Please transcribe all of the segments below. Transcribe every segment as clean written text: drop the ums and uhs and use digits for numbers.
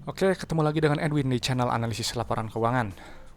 Oke, ketemu lagi dengan Edwin di channel analisis laporan keuangan.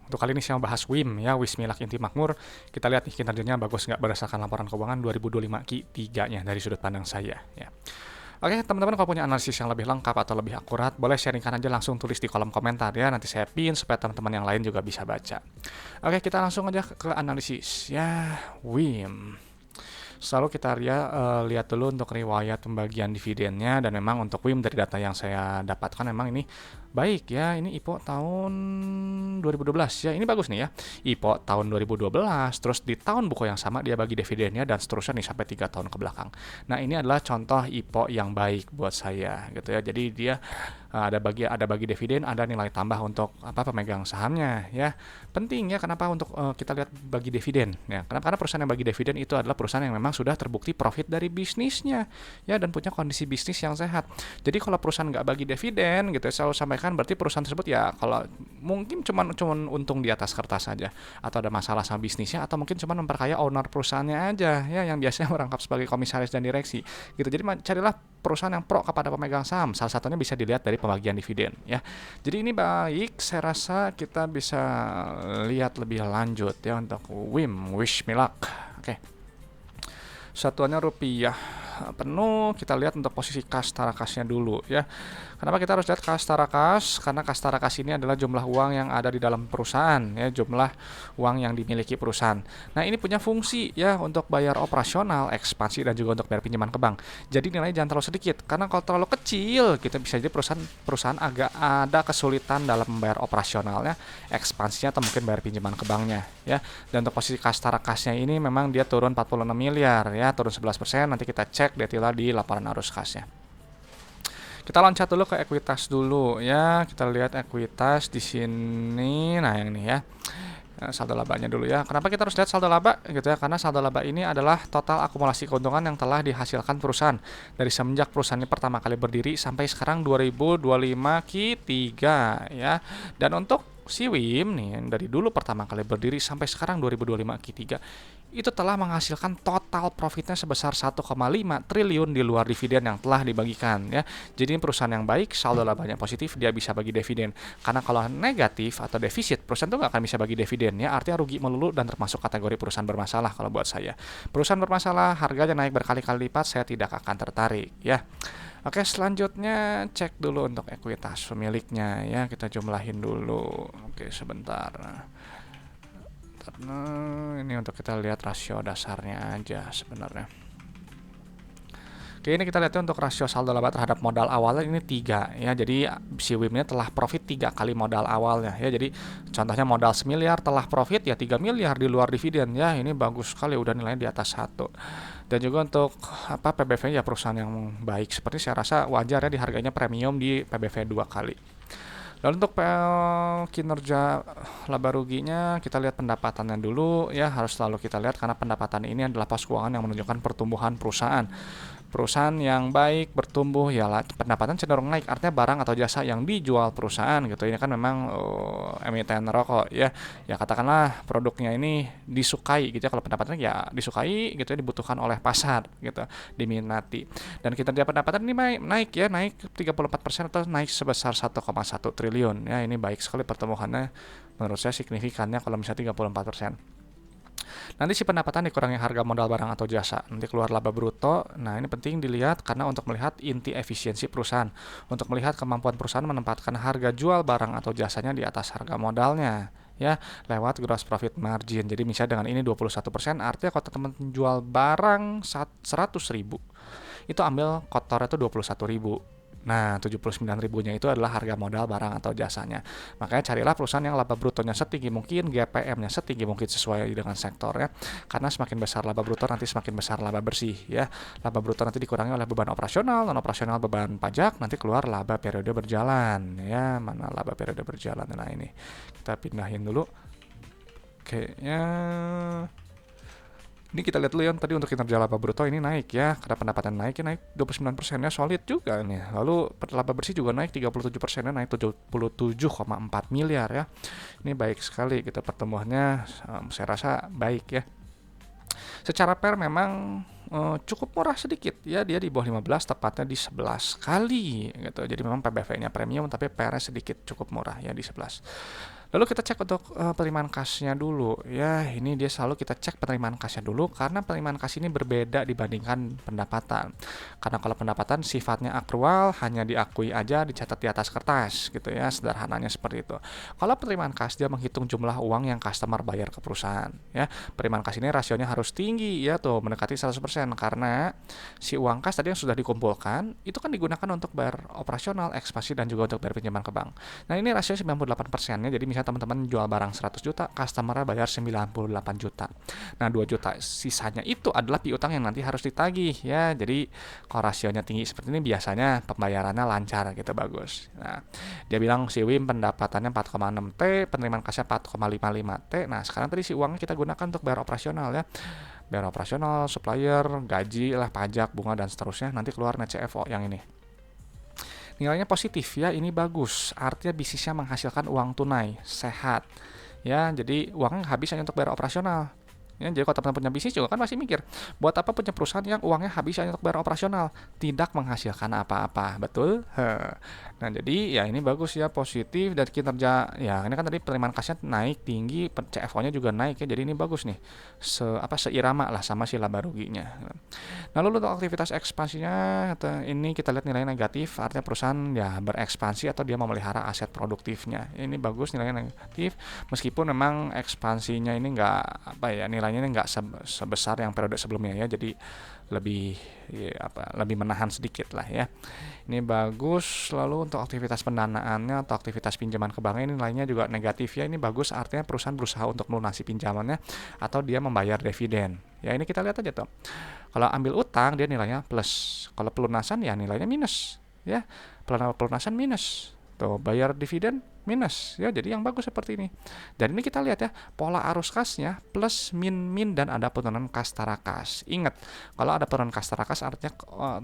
Untuk kali ini saya mau bahas WIM ya, Wismilak Inti Makmur. Kita lihat nih kinerjanya bagus nggak berdasarkan laporan keuangan 2025 Q3-nya dari sudut pandang saya ya. Oke, teman-teman kalau punya analisis yang lebih lengkap atau lebih akurat, boleh sharingkan aja langsung tulis di kolom komentar ya. Nanti saya pin supaya teman-teman yang lain juga bisa baca. Oke, kita langsung aja ke analisis ya, WIM. Selalu kita lihat dulu untuk riwayat pembagian dividennya, dan memang untuk WIM dari data yang saya dapatkan memang ini baik ya. Ini IPO tahun 2012 ya, ini bagus nih ya. IPO tahun 2012, terus di tahun buku yang sama dia bagi dividennya dan seterusnya nih sampai 3 tahun ke belakang. Nah, ini adalah contoh IPO yang baik buat saya gitu ya. Jadi dia ada bagi dividen, ada nilai tambah untuk pemegang sahamnya ya. Penting ya, kenapa untuk kita lihat bagi dividen ya. Karena perusahaan yang bagi dividen itu adalah perusahaan yang memang sudah terbukti profit dari bisnisnya ya, dan punya kondisi bisnis yang sehat. Jadi kalau perusahaan nggak bagi dividen gitu, saya selalu sampaikan berarti perusahaan tersebut ya kalau mungkin cuman untung di atas kertas saja, atau ada masalah sama bisnisnya, atau mungkin cuman memperkaya owner perusahaannya aja ya, yang biasanya merangkap sebagai komisaris dan direksi gitu. Jadi carilah perusahaan yang pro kepada pemegang saham. Salah satunya bisa dilihat dari pembagian dividen ya. Jadi ini baik, saya rasa kita bisa lihat lebih lanjut ya untuk WIM, Wismilak. Oke. Satuannya rupiah penuh. Kita lihat untuk posisi kas tarakasnya dulu ya. Kenapa kita harus lihat kas tarakas? Karena kas tarakas ini adalah jumlah uang yang ada di dalam perusahaan ya, jumlah uang yang dimiliki perusahaan. Nah, ini punya fungsi ya untuk bayar operasional, ekspansi, dan juga untuk bayar pinjaman ke bank. Jadi nilainya jangan terlalu sedikit, karena kalau terlalu kecil kita bisa jadi perusahaan agak ada kesulitan dalam membayar operasionalnya, ekspansinya, atau mungkin bayar pinjaman ke banknya ya. Dan untuk posisi kas tarakasnya ini memang dia turun 46 miliar ya, turun 11%. Nanti kita cek detailnya di laporan arus kasnya. Kita loncat dulu ke ekuitas dulu ya. Kita lihat ekuitas di sini. Nah, yang ini ya. Saldo labanya dulu ya. Kenapa kita harus lihat saldo laba gitu ya? Karena saldo laba ini adalah total akumulasi keuntungan yang telah dihasilkan perusahaan dari semenjak perusahaan ini pertama kali berdiri sampai sekarang 2025 Q3 ya. Dan untuk si WIM nih, dari dulu pertama kali berdiri sampai sekarang 2025 Q3 itu telah menghasilkan total profitnya sebesar 1,5 triliun di luar dividen yang telah dibagikan ya. Jadi ini perusahaan yang baik, saldo labanya positif, dia bisa bagi dividen. Karena kalau negatif atau defisit, perusahaan itu nggak akan bisa bagi dividen ya, artinya rugi melulu dan termasuk kategori perusahaan bermasalah kalau buat saya. Perusahaan bermasalah, harganya naik berkali-kali lipat, saya tidak akan tertarik ya. Oke, selanjutnya cek dulu untuk ekuitas pemiliknya ya, kita jumlahin dulu. Oke, sebentar. Karena ini untuk kita lihat rasio dasarnya aja sebenarnya. Oke, ini kita lihat untuk rasio saldo laba terhadap modal awalnya ini 3 ya. Jadi si WIM-nya telah profit 3 kali modal awalnya ya. Jadi contohnya modal 1 miliar telah profit ya 3 miliar di luar dividen ya. Ini bagus sekali, udah nilainya di atas 1. Dan juga untuk PBV ya, perusahaan yang baik. Seperti saya rasa wajar ya diharganya premium di PBV 2 kali. Lalu untuk kinerja laba ruginya, kita lihat pendapatannya dulu ya, harus selalu kita lihat karena pendapatan ini adalah pos keuangan yang menunjukkan pertumbuhan perusahaan. Perusahaan yang baik bertumbuh ya, pendapatan cenderung naik, artinya barang atau jasa yang dijual perusahaan gitu. Ini kan memang emiten rokok ya. Ya katakanlah produknya ini disukai gitu ya, kalau pendapatannya ya disukai gitu ya, dibutuhkan oleh pasar gitu, diminati. Dan kinerja pendapatan ini naik ya, naik 34% atau naik sebesar 1,1 triliun ya. Ini baik sekali pertumbuhannya, menurut saya signifikannya kalau misalnya 34%. Nanti si pendapatan dikurangi harga modal barang atau jasa, nanti keluar laba bruto. Nah, ini penting dilihat karena untuk melihat inti efisiensi perusahaan, untuk melihat kemampuan perusahaan menempatkan harga jual barang atau jasanya di atas harga modalnya ya, lewat gross profit margin. Jadi misalnya dengan ini 21%, artinya kalau teman jual barang 100.000 itu ambil kotornya itu 21.000. Nah, 79 ribunya itu adalah harga modal barang atau jasanya. Makanya carilah perusahaan yang laba brutonya setinggi mungkin, GPM-nya setinggi mungkin sesuai dengan sektornya. Karena semakin besar laba bruto, nanti semakin besar laba bersih ya. Laba bruto nanti dikurangi oleh beban operasional, non operasional beban pajak, nanti keluar laba periode berjalan ya. Mana laba periode berjalan? Nah, ini kita pindahin dulu. Kayaknya ini kita lihat dulu ya, tadi untuk kinerja laba bruto ini naik ya, karena pendapatan naiknya naik 29%-nya solid juga nih. Lalu laba bersih juga naik 37%-nya, naik 77,4 miliar ya. Ini baik sekali gitu pertumbuhannya, saya rasa baik ya. Secara per memang cukup murah sedikit ya, dia di bawah 15, tepatnya di 11 kali gitu. Jadi memang PBV-nya premium tapi PR-nya sedikit cukup murah ya di 11. Lalu kita cek untuk penerimaan kasnya dulu ya. Ini dia selalu kita cek penerimaan kasnya dulu karena penerimaan kas ini berbeda dibandingkan pendapatan. Karena kalau pendapatan sifatnya akrual, hanya diakui aja, dicatat di atas kertas gitu ya, sederhananya seperti itu. Kalau penerimaan kas dia menghitung jumlah uang yang customer bayar ke perusahaan ya. Penerimaan kas ini rasionya harus tinggi ya tuh, mendekati 100% karena si uang kas tadi yang sudah dikumpulkan itu kan digunakan untuk bayar operasional, ekspansi dan juga untuk bayar pinjaman ke bank. Nah, ini rasio 98% ya. Jadi misalnya teman-teman jual barang 100 juta, customer bayar 98 juta. Nah, 2 juta sisanya itu adalah piutang yang nanti harus ditagih ya. Jadi kalau rasionya tinggi seperti ini biasanya pembayarannya lancar gitu, bagus. Nah, dia bilang si Wim pendapatannya 4,6 T, penerimaan kasnya 4,55 T. Nah, sekarang tadi si uangnya kita gunakan untuk bayar operasional ya. Bayar operasional, supplier, gaji lah, pajak, bunga dan seterusnya. Nanti keluar net CFO yang ini. Nilainya positif ya, ini bagus. Artinya bisnisnya menghasilkan uang tunai, sehat. Ya, jadi uangnya habis hanya untuk bayar operasional. Ya, jadi kalau teman-teman punya bisnis juga kan masih mikir, buat apa punya perusahaan yang uangnya habis hanya untuk bayar operasional, tidak menghasilkan apa-apa, betul? Nah, jadi ya ini bagus ya, positif dan kinerja. Ya, ini kan tadi penerimaan kasnya naik tinggi, CFO-nya juga naik ya, jadi ini bagus nih. Seirama lah sama si laba ruginya. Nah, lalu untuk aktivitas ekspansinya, ini kita lihat nilai negatif, artinya perusahaan ya berekspansi atau dia memelihara aset produktifnya. Ini bagus nilainya negatif, meskipun memang ekspansinya ini nggak nilainya ini nggak sebesar yang periode sebelumnya ya, jadi lebih lebih menahan sedikit lah ya. Ini bagus. Lalu untuk aktivitas pendanaannya atau aktivitas pinjaman ke bank ini nilainya juga negatif ya. Ini bagus, artinya perusahaan berusaha untuk melunasi pinjamannya atau dia membayar dividen. Ya, ini kita lihat aja tuh. Kalau ambil utang dia nilainya plus. Kalau pelunasan ya nilainya minus ya. Pelunasan minus. Tuh, bayar dividen minus ya, jadi yang bagus seperti ini. Dan ini kita lihat ya, pola arus kasnya plus min dan ada penurunan kas tara kas. Ingat, kalau ada penurunan kas tara kas artinya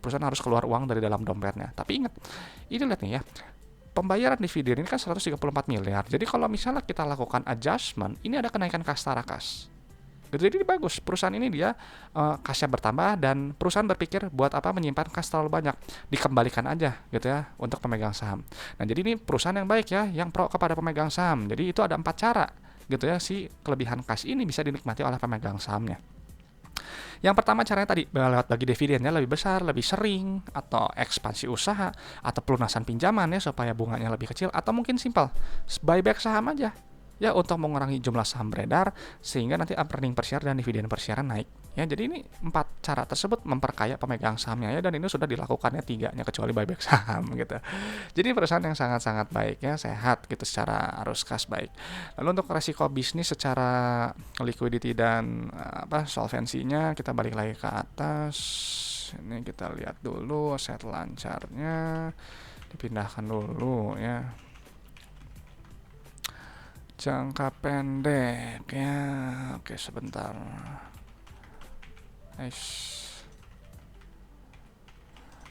perusahaan harus keluar uang dari dalam dompetnya. Tapi ingat, ini lihat nih ya, pembayaran dividen ini kan 134 miliar. Jadi kalau misalnya kita lakukan adjustment, ini ada kenaikan kas tara kas. Jadi bagus, perusahaan ini dia kasnya bertambah dan perusahaan berpikir buat apa menyimpan kas terlalu banyak, dikembalikan aja gitu ya untuk pemegang saham. Nah, jadi ini perusahaan yang baik ya, yang pro kepada pemegang saham. Jadi itu ada 4 cara gitu ya, si kelebihan kas ini bisa dinikmati oleh pemegang sahamnya. Yang pertama caranya tadi lewat bagi dividennya lebih besar, lebih sering, atau ekspansi usaha, atau pelunasan pinjaman ya supaya bunganya lebih kecil, atau mungkin simpel buyback saham aja. Ya, untuk mengurangi jumlah saham beredar sehingga nanti earning per share dan dividen per share naik. Ya, jadi ini 4 cara tersebut memperkaya pemegang sahamnya ya, dan ini sudah dilakukannya 3-nya kecuali buyback saham gitu. Jadi perusahaan yang sangat-sangat baik ya, sehat gitu secara arus kas baik. Lalu untuk resiko bisnis secara liquidity dan solvensinya kita balik lagi ke atas. Ini kita lihat dulu aset lancarnya, dipindahkan dulu ya. Jangka pendek ya, oke sebentar.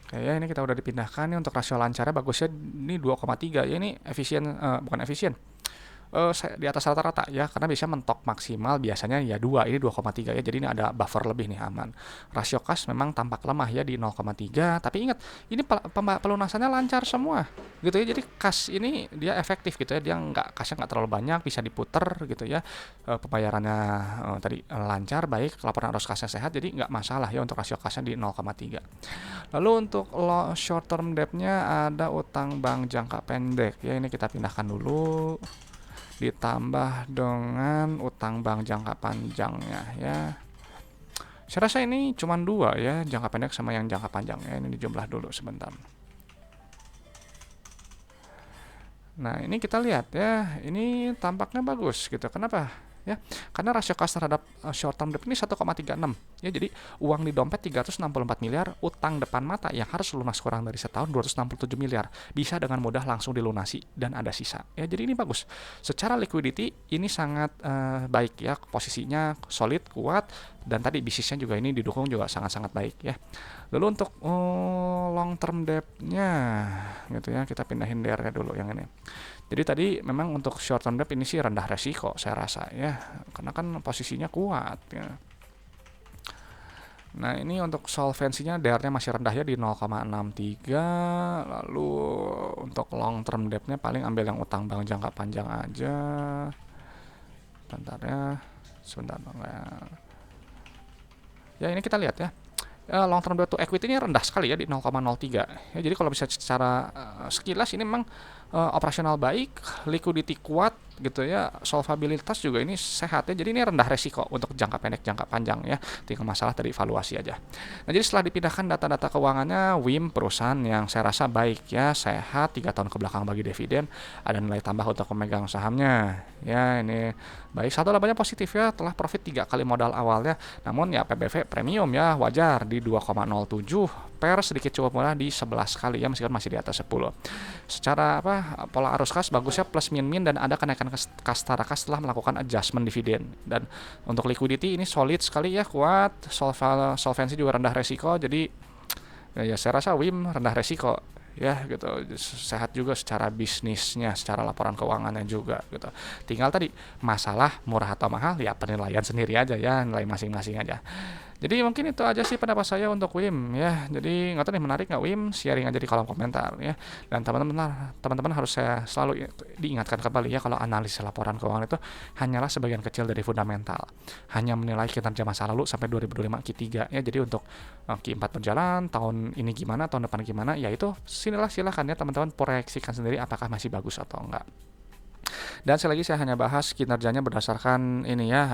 Oke ya, ini kita udah dipindahkan nih. Untuk rasio lancarnya bagusnya ini 2,3 ya, ini efisien, bukan efisien, di atas rata-rata ya, karena bisa mentok maksimal biasanya ya 2, ini 2,3 ya, jadi ini ada buffer lebih nih, aman. Rasio kas memang tampak lemah ya di 0,3, tapi ingat ini pelunasannya lancar semua gitu ya, jadi kas ini dia efektif gitu ya, dia kasnya nggak terlalu banyak, bisa diputer gitu ya, pembayarannya tadi lancar, baik, laporan arus kasnya sehat, jadi nggak masalah ya untuk rasio kasnya di 0,3. Lalu untuk short term debt-nya ada utang bank jangka pendek ya, ini kita pindahkan dulu, ditambah dengan utang bank jangka panjangnya ya. Saya rasa ini cuma 2 ya, jangka pendek sama yang jangka panjangnya. Ini dijumlah dulu sebentar. Nah, ini kita lihat ya, ini tampaknya bagus gitu. Kenapa? Ya, karena rasio kas terhadap short term debt ini 1,36 ya, jadi uang di dompet 364 miliar, utang depan mata yang harus lunas kurang dari setahun 267 miliar, bisa dengan mudah langsung dilunasi dan ada sisa ya, jadi ini bagus secara liquidity, ini sangat baik ya, posisinya solid, kuat, dan tadi bisnisnya juga ini didukung juga sangat-sangat baik ya. Lalu untuk long term debt-nya gitu ya, kita pindahin DR-nya dulu yang ini. Jadi tadi memang untuk short term debt ini sih rendah resiko saya rasa ya, karena kan posisinya kuat ya. Nah, ini untuk solvensinya DR-nya masih rendah ya di 0,63. Lalu untuk long term debt-nya paling ambil yang utang bank jangka panjang aja. Bentar ya, sebentar Bang ya. Ya, ini kita lihat ya. Long term debt to equity ini rendah sekali ya di 0,03. Ya, jadi kalau bisa secara sekilas ini memang operasional baik, liquidity kuat gitu ya, solvabilitas juga ini sehat ya. Jadi ini rendah resiko untuk jangka pendek, jangka panjang ya. Tinggal masalah dari valuasi aja. Nah, jadi setelah dipindahkan data-data keuangannya, WIM perusahaan yang saya rasa baik ya, sehat 3 tahun ke belakang bagi dividen, ada nilai tambah untuk pemegang sahamnya. Ya, ini baik, satu labanya positif ya, telah profit 3 kali modal awalnya. Namun ya PBV premium ya, wajar di 2,07, per sedikit cukup murah di 11 kali ya, meskipun masih di atas 10. Secara pola arus kas bagusnya plus min min, dan ada kenaikan kas tara kas setelah melakukan adjustment dividen. Dan untuk liquidity ini solid sekali ya, kuat, solvensi juga rendah resiko. Jadi ya saya rasa WIM rendah resiko ya gitu, sehat juga secara bisnisnya, secara laporan keuangannya juga gitu. Tinggal tadi masalah murah atau mahal ya penilaian sendiri aja ya, nilai masing-masing aja. Jadi mungkin itu aja sih pendapat saya untuk WIM ya. Jadi nggak tahu nih, menarik nggak WIM? Sharing aja di kolom komentar ya. Dan teman-teman harus saya selalu diingatkan kembali ya, kalau analisis laporan keuangan itu hanyalah sebagian kecil dari fundamental. Hanya menilai kinerja masa lalu sampai 2025 Q3 ya. Jadi untuk Q4 berjalan, tahun ini gimana, tahun depan gimana, ya itu silahkan ya teman-teman proyeksikan sendiri apakah masih bagus atau enggak. Dan sekali lagi saya hanya bahas kinerjanya berdasarkan ini ya,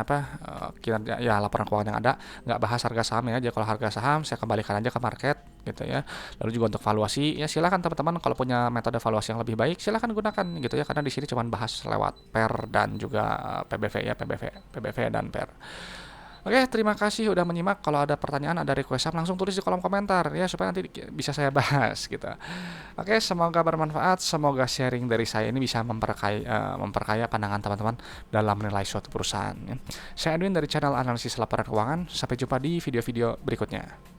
kinerja ya, laporan keuangan yang ada, nggak bahas harga saham ya. Jadi kalau harga saham saya kembalikan aja ke market gitu ya. Lalu juga untuk valuasi ya, silakan teman-teman kalau punya metode valuasi yang lebih baik silakan gunakan gitu ya, karena di sini cuma bahas lewat PER dan juga PBV ya, PBV dan PER. Oke, terima kasih udah menyimak. Kalau ada pertanyaan, ada request, langsung tulis di kolom komentar ya, supaya nanti bisa saya bahas gitu. Oke, semoga bermanfaat. Semoga sharing dari saya ini bisa memperkaya pandangan teman-teman dalam menilai suatu perusahaan ya. Saya Edwin dari channel analisis laporan keuangan. Sampai jumpa di video-video berikutnya.